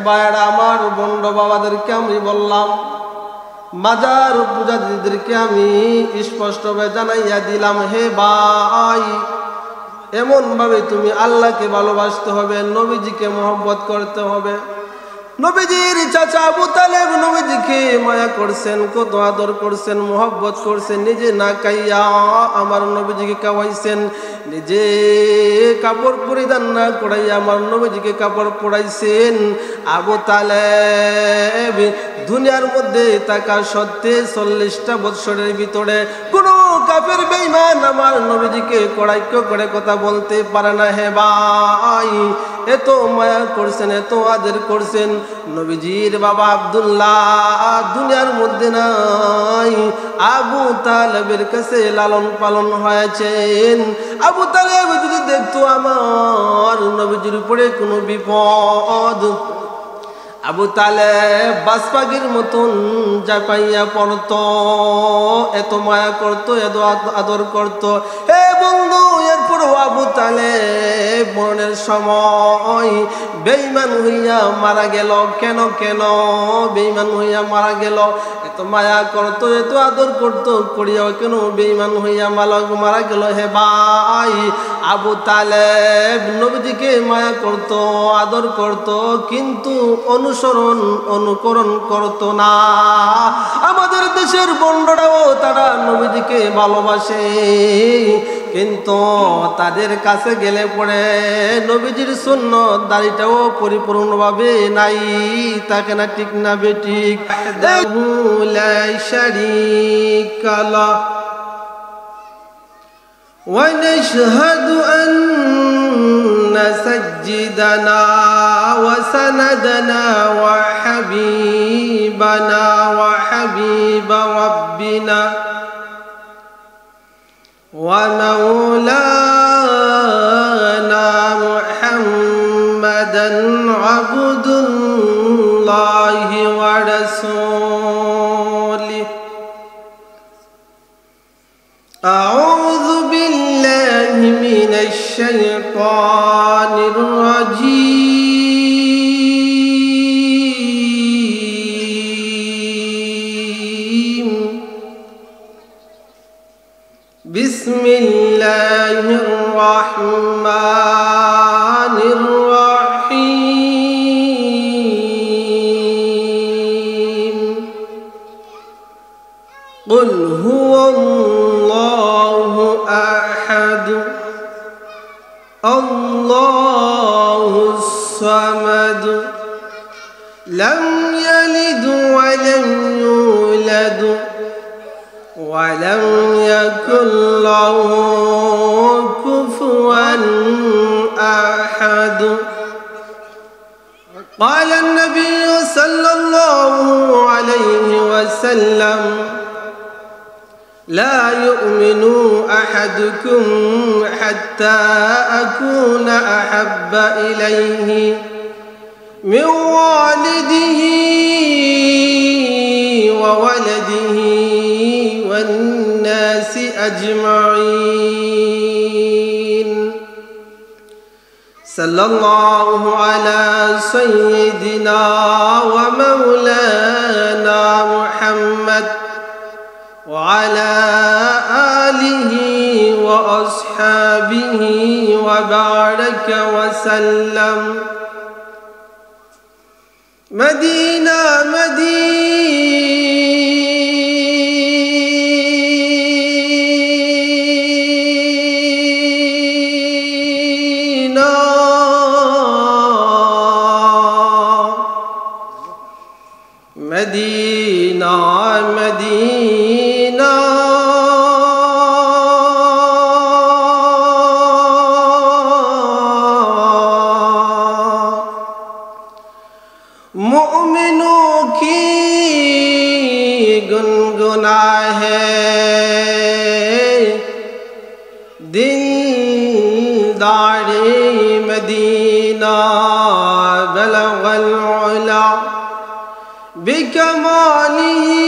ভাইরা আমার, বন্ড বাবাদেরকে আমি বললাম, মাজার পূজারীদেরকে আমি স্পষ্টভাবে জানাইয়া দিলাম, হে ভাই, এমন ভাবে তুমি আল্লাহকে ভালোবাসতে হবে, নবীজিকে মহব্বত করতে হবে। নবীজির চাচা আবু তালেব নবীজিকে মায়া করছেন, কত আদর করছেন, মহব্বত করছেন। নিজে না খাইয়া আমার নবীজিকে খাওয়াইছেন, নিজে কাপড় পরিধান না করাইয়া আমার নবীজিকে কাপড় পরাইছেন। আবু তালেব দুনিয়ার মধ্যে থাকা সত্ত্বে 40টা বৎসরের ভিতরে কোনো কাফের বেঈমান আমার নবীজিকে কড়াইক্য করে কথা বলতে পারে না। হে ভাই, এত মায়া করছেন, এত আদর করছেন। নবীজির বাবা আব্দুল্লাহ দুনিয়ার মধ্যে নাই, আবু তালেবের কাছে লালন পালন হয়েছেন। আবু তালেব যদি দেখতো আমার নবীজির উপরে কোনো বিপদ, আবু তালেব বাসপাগির মতন জাপাইয়া পড়ত, এত মায়া করত, এত আদর করত। হে বন্ধু, এরপরও আবু তালেব মরণের সময় বেঈমান হইয়া মারা গেল। কেন বেঈমান হইয়া মারা গেল? এত মায়া করত, এত আদর করত, করিয়াও কেন বেঈমান হইয়া মারা গেল? হে ভাই, আবু তালেব নবীজিকে মায়া করত, আদর করত, কিন্তু অনুকরণ করত না। আমাদের দেশের বন্ডরাও তারা নবীজিকে ভালোবাসে, কিন্তু তাদের কাছে গেলে পরে নবীজির সুন্নত দাড়িটাও পরিপূর্ণভাবে নাই, তাকে না, ঠিক না বেঠিক? লা শারীকা লাহ ওয়া নাশহাদু আন্না সাজ্জিদানা ওয়া সানাদানা ওয়া হাবিবানা ওয়া হাবিবা রাব্বিনা ওয়া মাওলানা মুহাম্মাদান আবদুল্লাহি ওয়া রাসূলিহি। আউযু বিল্লাহি মিনাশ শাইতানির রাজীম। বিসমিল্লাহির রাহমানির রাহিম। কুল হুয়াল্লাহু আহাদ আল্লাহুস সামাদ লাম ইয়ালিদ ওয়া লাম ইউলাদ ওয়া লাম ইয়াকুল লাহু কুফুয়ান আহাদ। قال النبي صلى الله عليه وسلم لا يؤمن أحدكم حتى أكون أحب إليه من والده وولده والناس أجمعين. صلى الله على سيدنا ومولانا محمد وعلى آله وأصحابه وبارك وسلم. مدينة مدينة مدينة मुमिनों की गुनगुना है दिलदारे मदीना बलगल उला बिकमालिही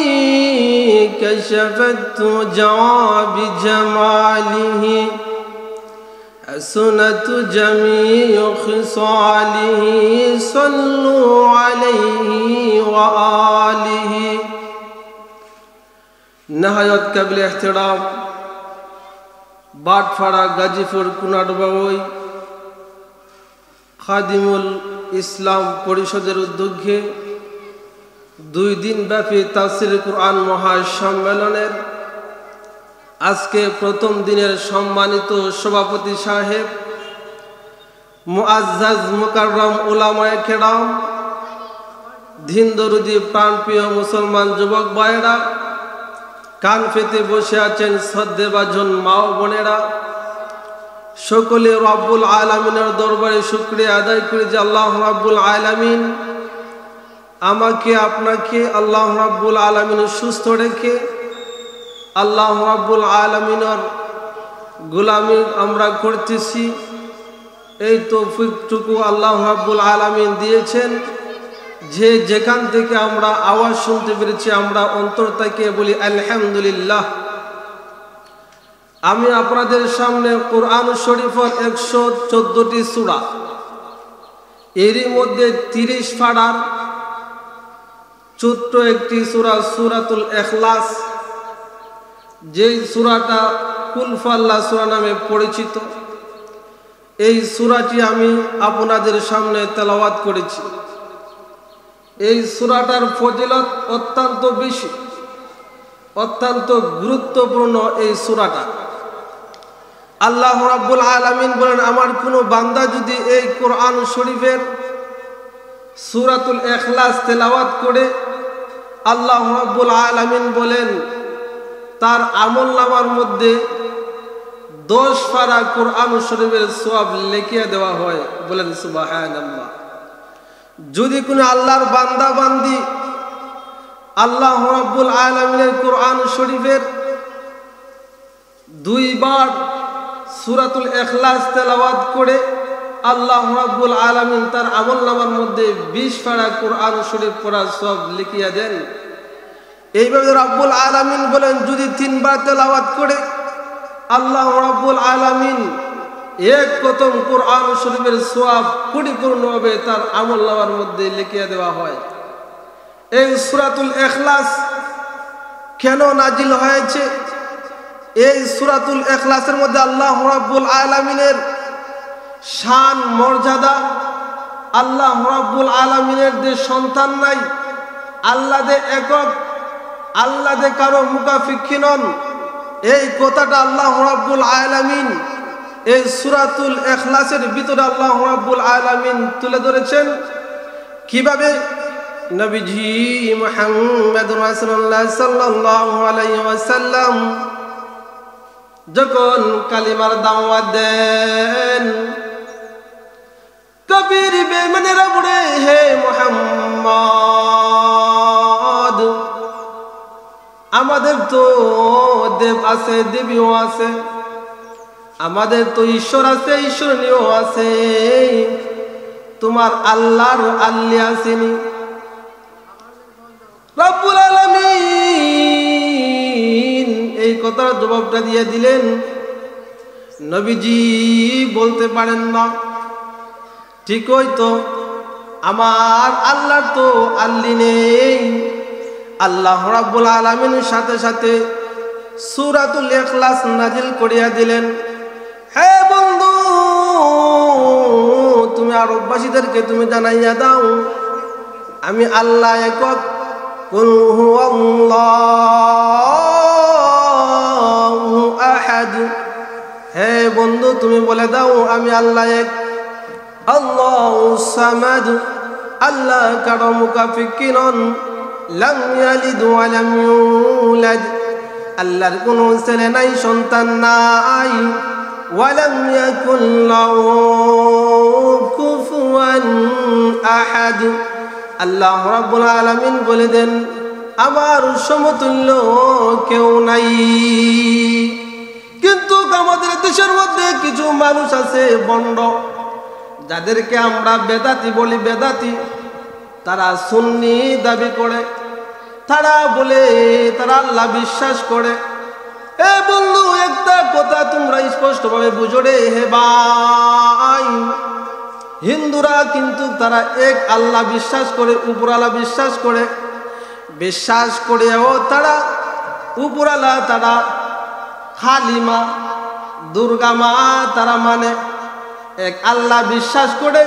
कशफत तुजा बिजमालिही حسنت جميع خصاله صلوا عليه وآله نهایت قابل احترام বাটফাড়া গাজীপুর কুনাটবাবুই খাদিমুল ইসলাম পরিষদের উদ্যোগে 2 দিন ব্যাপী তাফসীর কুরআন মহাসম্মেলনের আজকে প্রথম দিনের সম্মানিত সভাপতি সাহেব মুআজ্জাজ মুকাররম উলামায়ে কেরাম দিন দরুদি প্রাণপ্রিয় মুসলমান যুবক ভাইয়েরা কান পেতে বসে আছেন শ্রদ্ধেভাজন মা ও বোনেরা সকলে রব্বুল আলামিনের দরবারে শুকরিয়া আদায় করি যে আল্লাহ রাব্বুল আলামিন আমাকে আপনাকে আল্লাহ রাব্বুল আলামিন সুস্থ রেখে আল্লাহ রাব্বুল আলামিনের গোলামি আমরা করতেছি এই তৌফিকটুকু আল্লাহ রাব্বুল আলামিন দিয়েছেন যে যেখান থেকে আমরা আওয়াজ শুনতে পেরেছি আমরা অন্তর থেকে বলি আলহামদুলিল্লাহ। আমি আপনাদের সামনে কুরআন শরীফের 114টি সূরা এরই মধ্যে 30 পারার ছোট্ট একটি সূরা সূরাতুল ইখলাস যেই সূরাটা কুল ফাল্লাহ সূরা নামে পরিচিত এই সূরাটি আমি আপনাদের সামনে তেলাওয়াত করেছি। এই সূরাটার ফজিলত অত্যন্ত বেশি অত্যন্ত গুরুত্বপূর্ণ এই সূরাটা আল্লাহ রাব্বুল আলামিন বলেন আমার কোনো বান্দা যদি এই কোরআন শরীফের সূরাতুল ইখলাস তেলাওয়াত করে আল্লাহ রাব্বুল আলামিন বলেন তার আমলনামার মধ্যে 10 পারা কোরআন শরীফের সওয়াব লিখিয়ে দেওয়া হয় বলেন সুবহানাল্লাহ। যদি কোনো আল্লাহর বান্দা বান্দি আল্লাহ রাব্বুল আলামিনের কোরআন শরীফের 2 বার সূরাতুল ইখলাস তেলাওয়াত করে আল্লাহ রাব্বুল আলামিন তার আমলনামার মধ্যে 20 পারা কোরআন শরীফ পড়ার সওয়াব লিখিয়ে দেন। এইভাবে রাব্বুল আলামিন বলেন যদি 3 বার তেলাওয়াত করে আল্লাহ রাব্বুল আলামিন এক কতম কোরআন শরীফের সওয়াব পরিপূর্ণভাবে তার আমলনামার মধ্যে লিখিয়ে দেওয়া হয়। এই সূরাতুল ইখলাস কেন নাজিল হয়েছে? এই সূরাতুল ইখলাসের মধ্যে আল্লাহ রাব্বুল আলামিনের শান মর্যাদা আল্লাহ রাব্বুল আলামিনের যে সন্তান নাই আল্লাহ দে একক আল্লাহ দে কারো মুকাফিকি নন এই কথাটা আল্লাহ রাব্বুল আলামিন এই সূরাতুল ইখলাসের ভিতরে আল্লাহ রাব্বুল আলামিন তুলে ধরেছেন। কিভাবে? নবীজি মুহাম্মদ রাসূলুল্লাহ সাল্লাল্লাহু আলাইহি ওয়াসাল্লাম যখন কালিমার দাওয়াত দেন কবির বেঈমানেরা বলে হে মুহাম্মদ আমাদের তো দেব আছে দেবীও আছে আমাদের তো ঈশ্বর আছে ঈশ্বরনীয় আছে তোমার আল্লাহর আল্লি আসেনি। রব্বুল আলামিন এই কথার জবাবটা দিয়ে দিলেন নবীজি বলতে পারেন না ঠিকই তো আমার আল্লাহর তো আল্লি নেই। আল্লাহ রাব্বুল আলামিনের সাথে সাথে সূরাতুল ইখলাস নাজিল করিয়া দিলেন হে বন্ধু তুমি আরববাসীদেরকে তুমি জানাইয়া দাও আমি আল্লাহ একক কুল হুয়াল্লাহু আহাদ। হে বন্ধু তুমি বলে দাও আমি আল্লাহ এক আল্লাহুস সামাদ আল্লাহ কারো মুকাফিকি নন লাম ইয়ালিদ ওয়া লাম ইউলাদ আল্লাহর কোনো ছেলে নাই সন্তান নাই ওয়ালাম ইয়াকুল লাহু কুফুয়ান আহাদ। আল্লাহ রাব্বুল আলামিন বলে দেন আমার সমতুল্য কেউ নাই। কিন্তু আমাদের দেশের মধ্যে কিছু মানুষ আছে বন্ড যাদেরকে আমরা বেদাতি বলি বেদাতি তারা সুন্নি দাবি করে তারা বলে তারা আল্লাহ বিশ্বাস করে এ বন্ধু, একটা কথা তোমরা স্পষ্টভাবে বুঝো রে হে ভাই, হিন্দুরা কিন্তু তারা এক আল্লাহ বিশ্বাস করে, উপরালা বিশ্বাস করেও তারা উপরালা, তারা কালিমা দুর্গা মা তারা মানে এক আল্লাহ বিশ্বাস করে,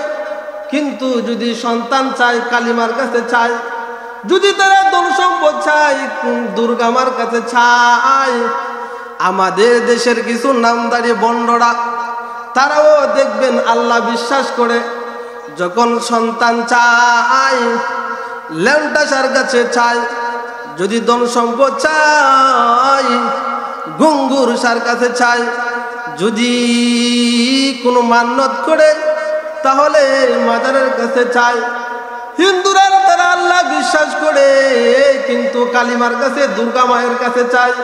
কিন্তু যদি সন্তান চায় কালিমার কাছে চায়, যদি তারা ধন সম্পদ চায় দুর্গা মার কাছে চায়। আমাদের দেশের কিছু নামদারি বন্ডরা তারাও দেখবেন আল্লাহ বিশ্বাস করে, যখন সন্তান চায় ল্যাংটাসার কাছে চায়, যদি ধন সম্পদ চায় গুঙ্গুর সার কাছে চায়, যদি কোনো মান্যত করে তাহলে মাজারের কাছে চায়। হিন্দুরা তারা আল্লাহ বিশ্বাস করে কিন্তু কালিমার কাছে দুর্গা মায়ের কাছে চায়,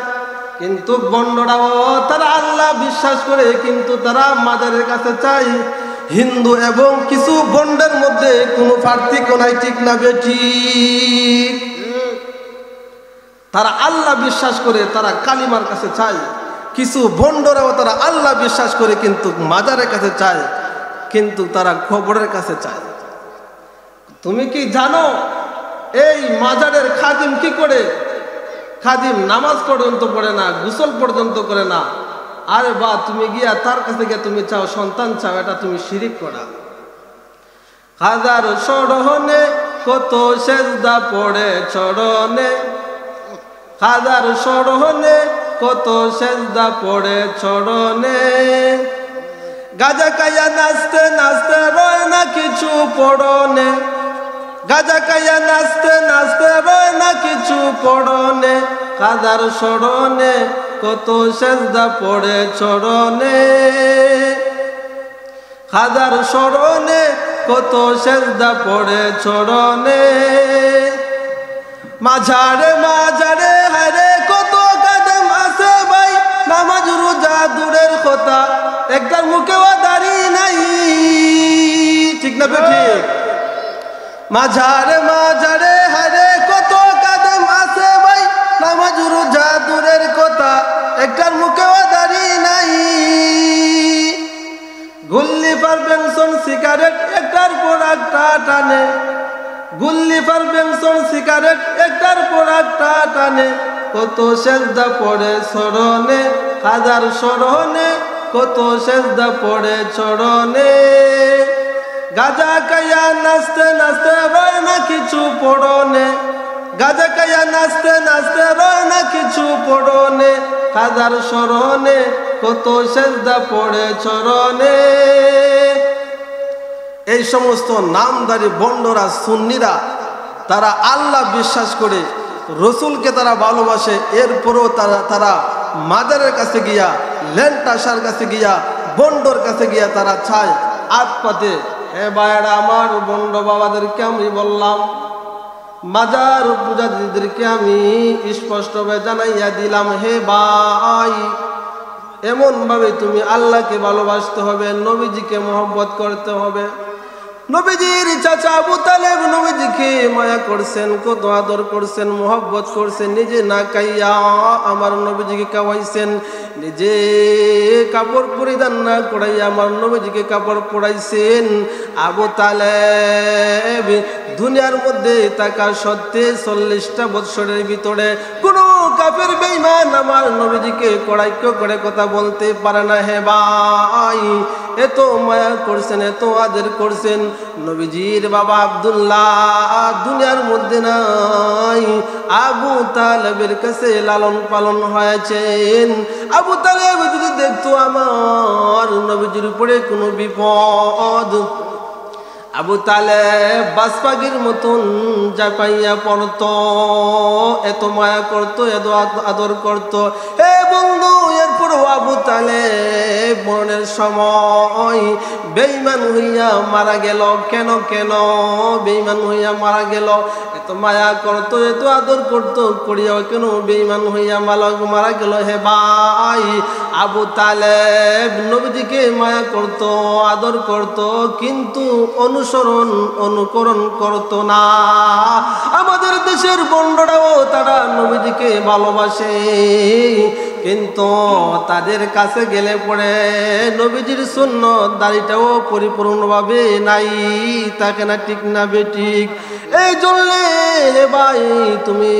কিন্তু বন্ডরাও তারা আল্লাহ বিশ্বাস করে কিন্তু তারা মাজারের কাছে চায়। হিন্দু এবং কিছু বন্ডের মধ্যে কোনো পার্থক্য নাই, ঠিক না বেঠিক? তারা আল্লাহ বিশ্বাস করে তারা কালিমার কাছে চায়, কিছু বন্ডরাও তারা আল্লাহ বিশ্বাস করে কিন্তু মাজারের কাছে চায়, কিন্তু তারা খবরের কাছে চায়। তুমি কি জানো এই মাজারের খাদিম কি করে? খাদিম নামাজ পর্যন্ত পড়ে না, গোসল পর্যন্ত করে না। আরে বা, তুমি গিয়া তার কাছে গিয়ে তুমি চাও সন্তান চাও, এটা তুমি শিরিক করা। হাজার সরহনে কত সেজদা পড়ে চরণে, হাজার সরহনে কত সেজদা পড়ে চরণে, গাজা কাইয়া নাচতে নাচতে রয় না কিছু পড়নে, গাজা কাইয়া নাচতে নাচতে রয় না কিছু পড়নে, হাজার সরণে কত সেজদা পড়ে চরণে, হাজার সরণে কত সেজদা পড়ে চরণে। মাঝারে মাঝারে হারে কত কাদেম আছে ভাই, নামাজ রোজা দূরের কথা, একটার মুখেও দাঁড়িয়ে নাই, ঠিক না বেঠিক? মাঝারে মাঝারে হারে কত কাদেম আছে ভাই, নামাজ রোজা দূরের কথা, একটার মুখেও দাঁড়িয়ে নাই। গুল্লি পার বেনসন সিগারেট একটার পর একটা টানে, গুল্লি পার বেনসন সিগারেট একটার পর একটা টানে, কত সেজদা পড়ে চরণে, হাজার সরণে কত সেজদা পড়ে চরণে। গাজা কাইয়া নাচতে নাচতে রয় না কিছু পড়নে, গাজা কাইয়া নাচতে নাচতে রয় না কিছু পড়নে, হাজার সরণে কত সেজদা পড়ে চরণে। এই সমস্ত নামদারি বন্ডরা সুন্নিরা তারা আল্লাহ বিশ্বাস করে, রসুলকে তারা ভালোবাসে, এরপরও তারা মাজারের কাছে গিয়া, ল্যাংটাসার কাছে গিয়া, বন্ডর কাছে গিয়া তারা চায় আত পাতে। হে ভাইরা আমার, বন্ড বাবাদেরকে আমি বললাম, মাজার পূজারীদেরকে আমি স্পষ্টভাবে জানাইয়া দিলাম, হে ভাই, এমন ভাবে তুমি আল্লাহকে ভালোবাসতে হবে, নবীজিকে মহব্বত করতে হবে। নবীজির চাচা আবু তালেব নবীজিকে মায়া করছেন, কত আদর করছেন, মহব্বত করছেন, নিজে না খাইয়া আমার নবীজিকে খাওয়াইছেন, নিজে কাপড় পরিধান না করাইয়া আমার নবীজিকে কাপড় পরাইছেন। আবু তালেব দুনিয়ার মধ্যে থাকা সত্ত্বে 40টা বৎসরের ভিতরে কোনো কাফের বেঈমান আমার নবীজিকে কড়াইক্য করে কথা বলতে পারে না। হে ভাই, এত মায়া করছেন, এত আদর করছেন। নবীজির বাবা আব্দুল্লাহ দুনিয়ার মধ্যে নাই, আবু তালেবের কাছে লালন পালন হয়েছেন। আবু তালেব যদি দেখতো আমার নবীজির উপরে কোনো বিপদ, আবু তালেব বাসপাগির মতন জাপাইয়া পড়ত, এত মায়া করত, এত আদর করত। হে বন্ধু, এরপরও আবু তালেব মরণের সময় বেঈমান হইয়া মারা গেল। কেন কেন বেঈমান হইয়া মারা গেল? এত মায়া করত, এত আদর করত, করিয়াও কেন বেঈমান হইয়া মারা গেল? হে ভাই, আবু তালেব নবীজিকে মায়া করত, আদর করত, কিন্তু অনুকরণ করত না। আমাদের দেশের বন্ডরাও তারা নবীজিকে ভালোবাসে, কিন্তু তাদের কাছে গেলে পরে নবীজির সুন্নত দাড়িটাও পরিপূর্ণভাবে নাই থাকে না, ঠিক না বেঠিক? এই জন্য হে ভাই, তুমি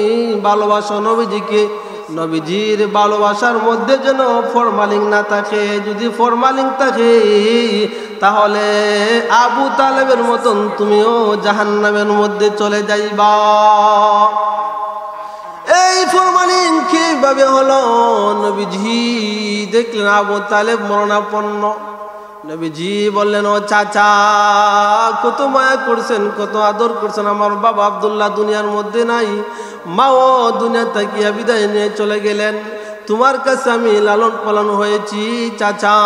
ভালোবাসো নবীজিকে, নবীজির ভালোবাসার মধ্যে যেন ফরমালিন না থাকে। যদি ফরমালিন থাকে তাহলে আবু তালেবের মতন তুমিও জাহান্নামের মধ্যে চলে যাইবা। এই ফরমালিন কিভাবে হলো? নবীজি দেখলেন আবু তালেব মরণাপন্ন। নবীজি বললেন, ও চাচা, কত মায়া করছেন, কত আদর করছেন, আমার বাবা আব্দুল্লাহ দুনিয়ার মধ্যে নাই, মাও দুনিয়া থাকিয়া বিদায় নিয়ে চলে গেলেন, তোমার কাছে আমি লালন পালন হয়েছি। চাচা,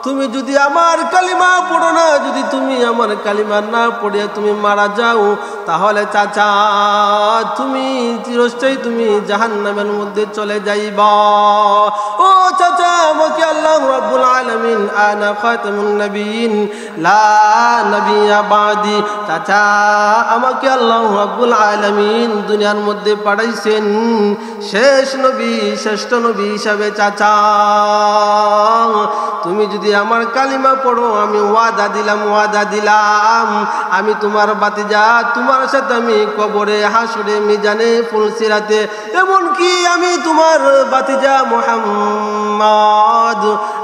তুমি যদি আমার কালিমা পড়ো না, যদি তুমি আমার কালিমা না পড়ে তুমি মারা যাও, তাহলে চাচা তুমি চিরস্থায়ী তুমি জাহান্নামের মধ্যে চলে যাইবা। ও চাচা, আমাকে আল্লাহ রাব্বুল আলামিন আনা খাতামুন নবিয়্যিন লা নবিয়্যা বাদি, চাচা আমাকে আল্লাহ রাব্বুল আলামিন দুনিয়ার মধ্যে পাঠাইছেন শেষ নবী, শ্রেষ্ঠ নবী হিসাবে। চাচা, তুমি যদি আমার কালিমা পড়ো, আমি ওয়াদা দিলাম আমি তোমার বাতিজা, তোমার সাথে আমি কবরে, হাসরে, মিজানে, ফুলসিরাতে, এমনকি আমি তোমার বাতিজা মুহাম্মদ,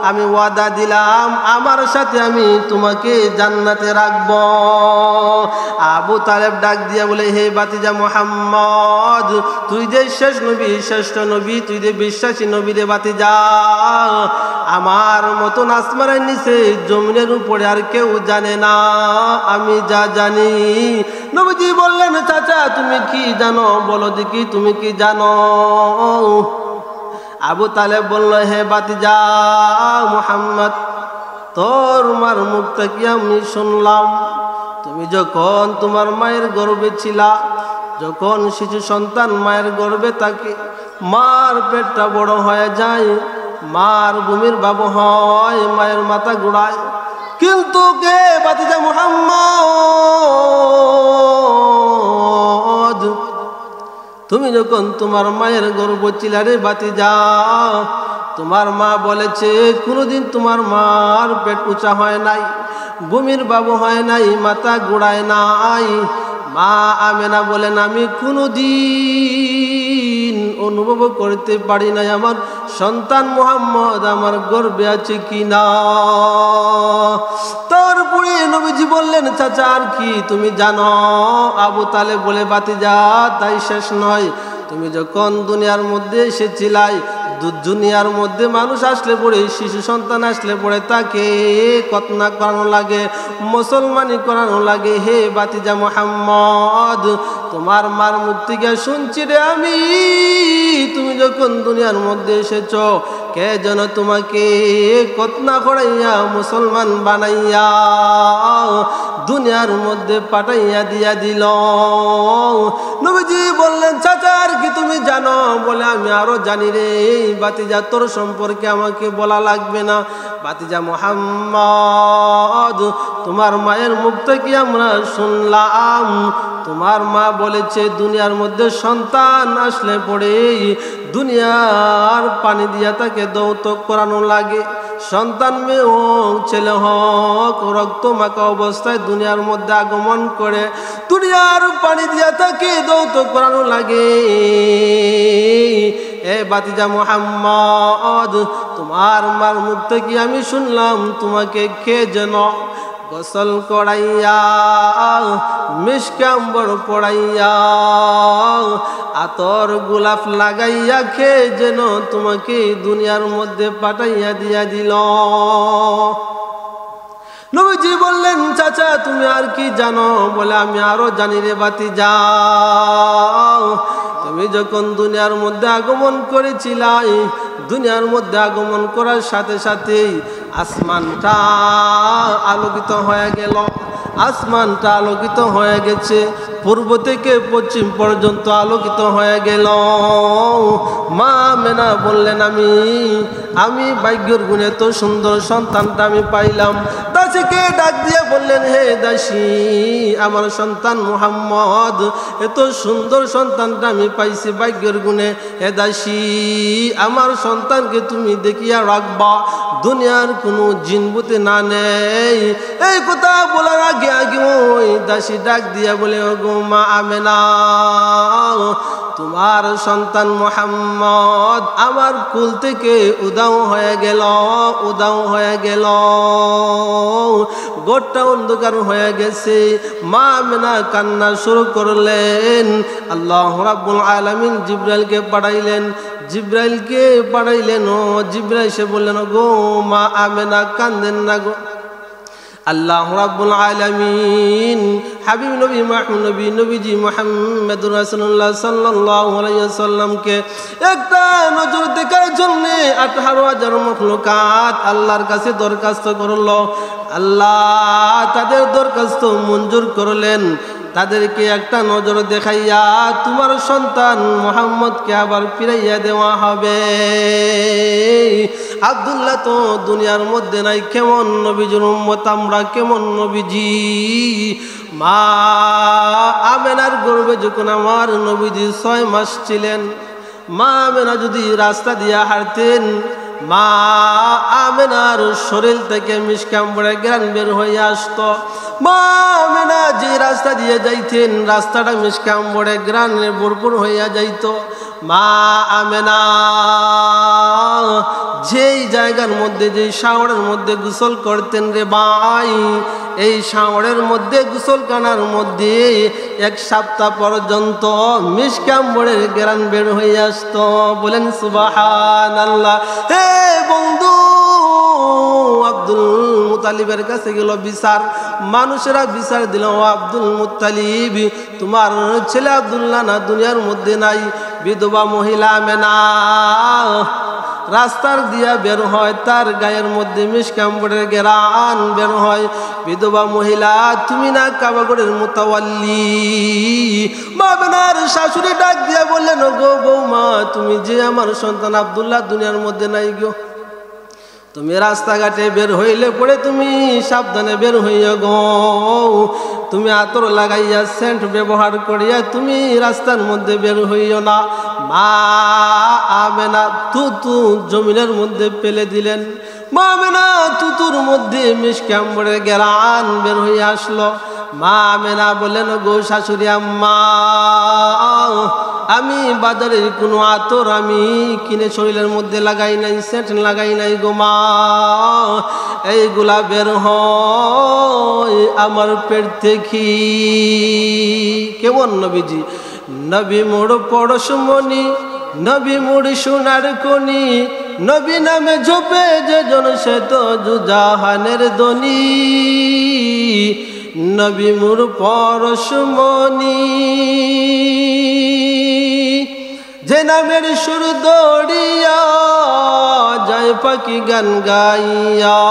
আমি ওয়াদা দিলাম আমার সাথে আমি তোমাকে জান্নাতে রাখব। আবু তালেব ডাক দিয়া বলে, হে বাতিজা মুহাম্মদ, তুই যে শেষ নবী, শ্রেষ্ঠ নবী, তুই যে বিশ্বাসী নবী রে বাতিজা, আমার মতন আসমানের নিচে জমিনের উপরে আর কেউ জানে না, আমি যা জানি। নবীজি বললেন, চাচা তুমি কি জানো, বলো দেখি তুমি কি জানো? আবু তালেব বলল, হে বাতিজা মুহাম্মদ, তোর মার মুখ থেকে আমি শুনলাম, তুমি যখন তোমার মায়ের গর্ভে ছিলা, যখন শিশু সন্তান মায়ের গর্ভে থাকে, মার পেটটা বড় হয়ে যায়, মার ভূমির ভাব হয়, মায়ের মাথা ঘোরায়, কিন্তু কে বাতিজা মুহাম্মদ, তুমি যখন তোমার মায়ের গর্ভ ছিলা রে বাতিজা, তোমার মা বলেছে কোনোদিন তোমার মার পেট উঁচা হয় নাই, ভূমির বাবু হয় নাই, মাথা ঘোরায় নাই। মা আমেনা বলেন, আমি কোনোদিন অনুভব করতে পারি নাই আমার সন্তান মুহাম্মদ আমার গর্ভে আছে কিনা। তারপরে নবীজি বললেন, চাচা আর কি তুমি জানো? আবু তালেব বলে, বাতিজা তাই শেষ নয়, তুমি যখন দুনিয়ার মধ্যে এসেছিলাই, দুনিয়ার মধ্যে মানুষ আসলে পরে, শিশু সন্তান আসলে পরে তাকে খতনা করানো লাগে, মুসলমানি করানো লাগে। হে বাতিজা মুহাম্মদ, তোমার মার মুখ থেকে শুনছি রে আমি, তুমি যখন দুনিয়ার মধ্যে এসেছ, কে যেন তোমাকে খতনা করাইয়া মুসলমান বানাইয়া দুনিয়ার মধ্যে পাঠাইয়া দিয়া দিল। নবীজি বললেন, চাচা আর কি তুমি জানো? বলে, আমি আরো জানি রে বাতিজা, তোর সম্পর্কে আমাকে বলা লাগবে না। বাতিজা মুহাম্মদ, তোমার মায়ের মুখ থেকে আমরা শুনলাম, তোমার মা বলেছে দুনিয়ার মধ্যে সন্তান আসলে পরে দুনিয়ার পানি দিয়া তাকে দৌতক করানো লাগে, সন্তান মেয়ে হোক ছেলে হোক রক্ত মাখা অবস্থায় দুনিয়ার মধ্যে আগমন করে দুনিয়ার পানি দিয়া তাকে দৌতক করানো লাগে। এ বাতিজা মুহাম্মদ, তোমার মার মুখ থেকে আমি শুনলাম তোমাকে কে যেন গোসল করাইয়া, মিশকাম্বর পড়াইয়া, আতর গোলাপ লাগাইয়া কে যেন তোমাকে দুনিয়ার মধ্যে পাঠাইয়া দিয়া দিল। নবীজি বললেন, চাচা তুমি আর কি জানো? বলে, আমি আরো জানি রে বাতিজা, তুমি যখন দুনিয়ার মধ্যে আগমন করেছিলাই, দুনিয়ার মধ্যে আগমন করার সাথে সাথেই আসমানটা আলোকিত হয়ে গেল, আসমানটা আলোকিত হয়ে গেছে, পূর্ব থেকে পশ্চিম পর্যন্ত আলোকিত হয়ে গেল। মা মেনা বললেন, আমি ভাগ্যের গুণে তো সুন্দর সন্তানটা আমি পাইলাম, তার দাসীকে ডাক দিয়ে বললেন, হে দাসী, আমার সন্তান মুহাম্মদ, এত সুন্দর সন্তানটা আমি পাইছি ভাগ্যের গুণে। হে দাসী, আমার সন্তানকে তুমি দেখিয়া রাখবা, দুনিয়ার কোনো জিনবুতে না নেই। এই কথা বলার আগে আগে ওই দাসী ডাক দিয়া বলে, ওগো মা আমেনা, তোমার সন্তান মুহাম্মদ আমার কুল থেকে উদাও হয়ে গেল, উদাও হয়ে গেল, গোটা অন্ধকার হয়ে গেছে। মা আমেনা কান্না শুরু করলেন। আল্লাহ রাব্বুল আলামিন জিবরাইলকে পাঠাইলেন, জিবরাইলকে পাঠাইলেন। ও জিবরাইল এসে বললেন, গো মা আমেনা কান্দেন না গো। আল্লাহ রাব্বুল আলামিন হাবিব নবী মাহমুদ নবীজি মুহাম্মদুর রাসূলুল্লাহ সাল্লাল্লাহু আলাইহি ওয়াসাল্লামকে একটা নজর দেখার জন্য 18,000 মাখলুকাত আল্লাহর কাছে দরখাস্ত করলো। আল্লাহ তাদের দরখাস্ত মঞ্জুর করলেন। তাদেরকে একটা নজর দেখাইয়া তোমার সন্তান মুহাম্মদকে আবার ফিরাইয়া দেওয়া হবে। আব্দুল্লাহ তো দুনিয়ার মধ্যে নাই, কেমন নবীজির উম্মত আমরা, কেমন নবীজি। মা আমেনার গর্ভে যখন আমার নবীজি 6 মাস ছিলেন, মা আমেনা যদি রাস্তা দিয়া হাঁটতেন, মা আমেনার শরীর থেকে মিষ্কাম্বরে গ্রান বের হয়ে আসতো। মা আমেনা যে রাস্তা দিয়ে যাইতেন, রাস্তাটা মিষ্কাম্বরে গ্রানে ভরপুর হইয়া যাইত। মা আমেনা যেই জায়গার মধ্যে, যেই শাওরের মধ্যে গোসল করতেন রে ভাই, এই শাওরের মধ্যে গোসলখানার মধ্যে 1 সপ্তাহ পর্যন্ত মিষ্কাম্বরের গ্রান বের হয়ে আসতো। বলেন সুবহানাল্লাহ। হে বন্ধু, আব্দুল মুত্তালিবের কাছে গেল বিচার, মানুষেরা বিচার দিল, ও আব্দুল মুত্তালিব, তোমার ছেলে আব্দুল্লাহ না দুনিয়ার মধ্যে নাই। বিধবা মহিলা আমেনা রাস্তার দিয়া বের হয়, তার গায়ের মধ্যে মিষ্কাম্বরের গ্রান বের হয়। বিধবা মহিলা, তুমি না কাবাগরের মুতাওয়াল্লি। মা আমেনার শাশুড়ি ডাক দিয়া বললেন, গো বৌমা, তুমি যে আমার সন্তান আব্দুল্লাহ দুনিয়ার মধ্যে নাই গো, তুমি রাস্তাঘাটে বের হইলে পরে তুমি সাবধানে বের হইয়া গো। তুমি আতর লাগাইয়া সেন্ট ব্যবহার করিয়া তুমি রাস্তার মধ্যে বের হইও না। মা আমেনা তুতু জমিনের মধ্যে ফেলে দিলেন। মা আমেনা তুতুর মধ্যে মিষ্কাম্বরের গ্রান বের হয়ে আসলো। মা আমেনা বললেন, গো শাশুড়ি আম্মা, আমি বাজারের কোনো আতর আমি কিনে শরীরের মধ্যে লাগাই নাই, সেন্ট লাগাই নাই গো মা, এইগুলা বের হয় আমার পেট থেকে। কেমন নবীজি, নবী মোড় পরশমণি, নবী মুড়ি সোনার কনি, নবী নামে ঝোপে যে জন সে তো জাহানের দনি, নবী মোর পরশমণি, যে নামের সুর দড়িয়া যায় পাখি গান গাইয়া,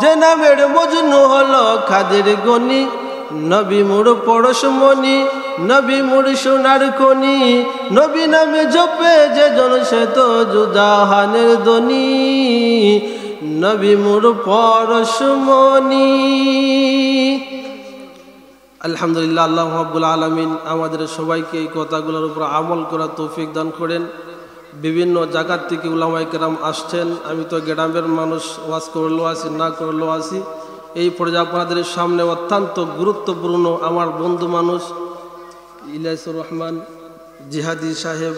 যে নামের মজনু হলো খাদের গনি, নবী মোর পরশমণি, নবী মোর সোনার খনি, নবী নামে জপে যে জন সে তো জাহানের দনি, নবী মোর পরশমণি। আলহামদুলিল্লাহ, আল্লাহ রাব্বুল আলামিন আমাদের সবাইকে এই কথাগুলোর উপর আমল করার তৌফিক দান করেন। বিভিন্ন জায়গার থেকে উলামায়ে কেরাম আসছেন। আমি তো গ্রামের মানুষ, ওয়াজ করলেও আসি, না করলেও আসি। এই পর্যায়ে আপনাদের সামনে অত্যন্ত গুরুত্বপূর্ণ আমার বন্ধু মানুষ ইলিয়াসুর রহমান জিহাদি সাহেব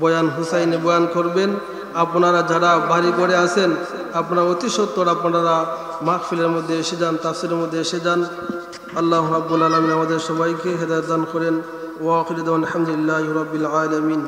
বয়ান হুসাইনে বয়ান করবেন। আপনারা যারা বাড়ি করে আছেন, আপনারা অতি সত্বর আপনারা মাহফিলের মধ্যে এসে যান, তাফসীরের মধ্যে এসে যান। আল্লাহ রাব্বুল আলামিন আমাদের সবাইকে হেদায়েত দান করেন। ওয়া আখিরু দাওয়ানা আলহামদুলিল্লাহি রাব্বিল আলামিন।